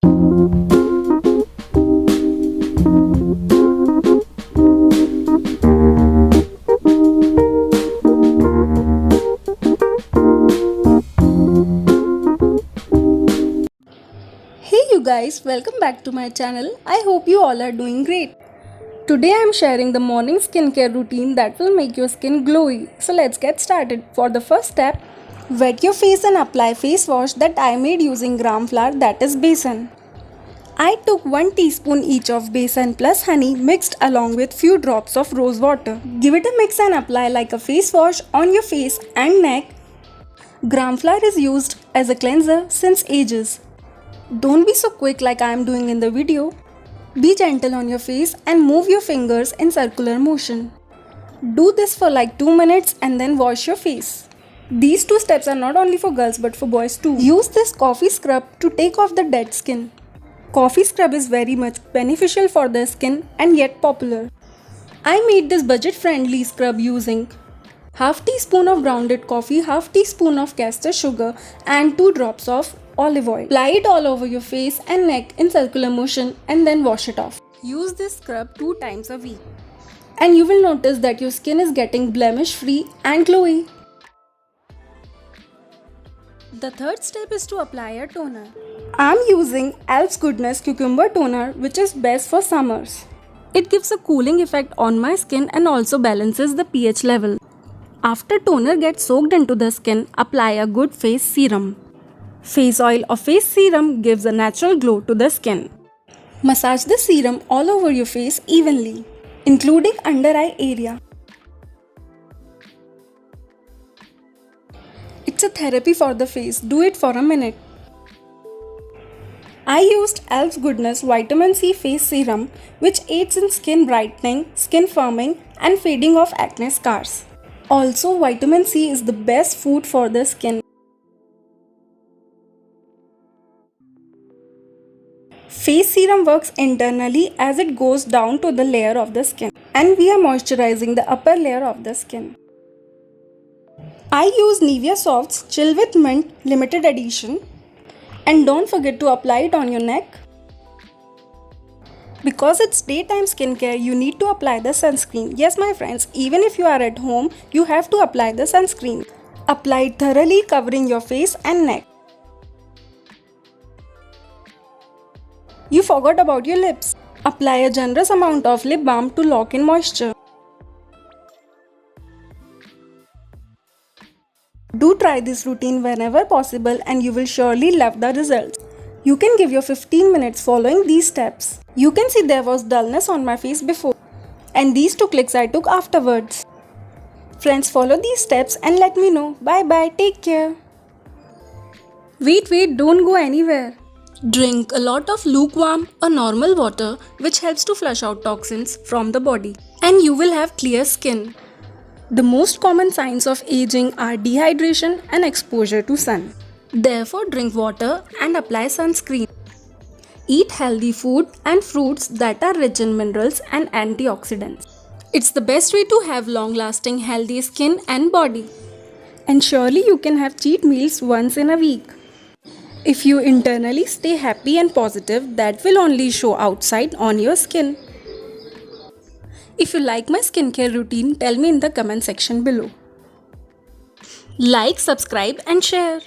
Hey you guys, welcome back to my channel. I hope you all are doing great. Today I am sharing the morning skincare routine that will make your skin glowy. So let's get started. For the first step, wet your face and apply face wash that I made using Gramflour, that is Besan. I took 1 teaspoon each of Besan plus honey mixed along with few drops of Rosewater. Give it a mix and apply like a face wash on your face and neck. Gramflour is used as a cleanser since ages. Don't be so quick like I am doing in the video. Be gentle on your face and move your fingers in circular motion. Do this for like 2 minutes and then wash your face. These 2 steps are not only for girls but for boys too. Use this coffee scrub to take off the dead skin. Coffee scrub is very much beneficial for the skin and yet popular. I made this budget friendly scrub using half teaspoon of grounded coffee, half teaspoon of castor sugar and 2 drops of olive oil. Apply it all over your face and neck in circular motion and then wash it off. Use this scrub 2 times a week. And you will notice that your skin is getting blemish free and glowy. The third step is to apply a toner. I am using Alps Goodness Cucumber Toner, which is best for summers. It gives a cooling effect on my skin and also balances the pH level. After toner gets soaked into the skin, apply a good face serum. Face oil or face serum gives a natural glow to the skin. Massage the serum all over your face evenly, including under eye area. It's a therapy for the face. Do it for a minute. I used Alps Goodness Vitamin-C Face Serum, which aids in skin brightening, skin firming, and fading of acne scars. Also, vitamin C is the best food for the skin. Face serum works internally as it goes down to the layer of the skin, and we are moisturizing the upper layer of the skin. I use Nivea Soft Chill with Mint limited edition, and don't forget to apply it on your neck. Because it's daytime skincare, you need to apply the sunscreen. Yes my friends, even if you are at home, you have to apply the sunscreen. Apply it thoroughly, covering your face and neck. You forgot about your lips. Apply a generous amount of lip balm to lock in moisture. Do try this routine whenever possible and you will surely love the results. You can give your 15 minutes following these steps. You can see there was dullness on my face before, and these 2 clicks I took afterwards. Friends, follow these steps and let me know. Bye bye, take care. Wait, don't go anywhere. Drink a lot of lukewarm or normal water, which helps to flush out toxins from the body, and you will have clear skin. The most common signs of aging are dehydration and exposure to sun. Therefore, drink water and apply sunscreen. Eat healthy food and fruits that are rich in minerals and antioxidants. It's the best way to have long-lasting healthy skin and body. And surely you can have cheat meals once in a week. If you internally stay happy and positive, that will only show outside on your skin. If you like my skincare routine, tell me in the comment section below. Like, subscribe and share.